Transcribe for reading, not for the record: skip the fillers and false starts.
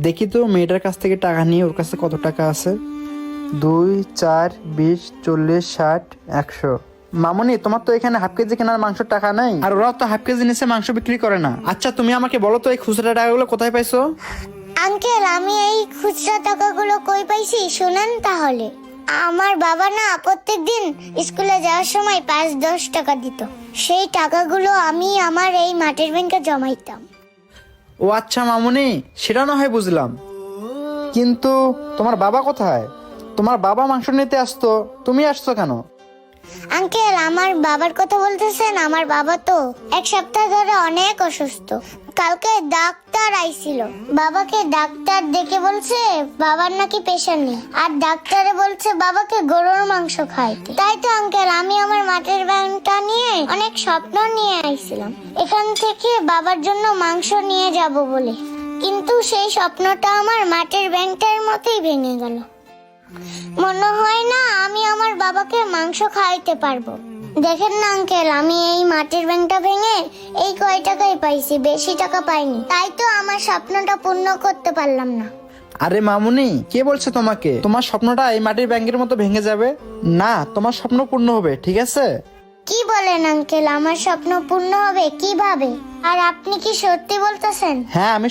দেখি তো মেয়েটার কাছ থেকে টাকা নিয়ে ওর কাছে কত টাকা আছে। 2, 4, 20, 40, 60, 100। মামুনি, তোমার তো এখানে হাফ কেজি কেনার মাংসের টাকা নাই, আর ওরাও তো হাফ কেজি নিচে মাংস বিক্রি করে না। আচ্ছা, তুমি আমাকে বলো তো এই খুচরা টাকাগুলো কোথায় পাইছো? আঙ্কেল, আমি এই খুচরা টাকাগুলো কই পাইছি শুনেন তাহলে। আমার বাবা না প্রত্যেকদিন স্কুলে যাওয়ার সময় 5-10 টাকা দিত। সেই টাকাগুলো আমি আমার এই মাটির ব্যাংকে জমাইতাম। ও আচ্ছা মামুনি, সেটা না হয় বুঝলাম, কিন্তু তোমার বাবা কোথায়? তোমার বাবা মাংস নিতে আসতো, তুমি আসছো কেন? আঙ্কেল, আমার বাবার কথা বলতেছেন? আমার বাবা তো 1 সপ্তাহ ধরে অনেক অসুস্থ। কালকে ডাক্তার আইছিল, বাবাকে ডাক্তার দেখে বলছে বাবার নাকি প্রেশার নেই, আর ডাক্তারে বলছে বাবাকে গরুর মাংস খাইতে। তাই তো আঙ্কেল, আমি আমার মাটির ব্যাংকটা নিয়ে অনেক স্বপ্ন নিয়ে আইছিলাম এখান থেকে বাবার জন্য মাংস নিয়ে যাব বলে, কিন্তু সেই স্বপ্নটা আমার মাটির ব্যাংকটার মতোই ভেঙে গেল। মনে হয় না আমি আমার বাবাকে মাংস খাওয়াইতে পারবো। দেখেন না আঙ্কেল, আমি এই মাটির ব্যাংকটা ভেঙে এই কয় টাকাই পাইছি, বেশি টাকা পাইনি। তাই তো আমার স্বপ্নটা পূর্ণ করতে পারলাম না। আরে মামুনি, কে বলছে তোমাকে তোমার স্বপ্নটা এই মাটির ব্যাংকের মতো ভেঙে যাবে? না, তোমার স্বপ্ন পূর্ণ হবে, ঠিক আছে? কি বলেন আঙ্কেল, আমার স্বপ্ন পূর্ণ হবে কিভাবে? আর আপনি কি সত্যি বলতেছেন? হ্যাঁ, আমি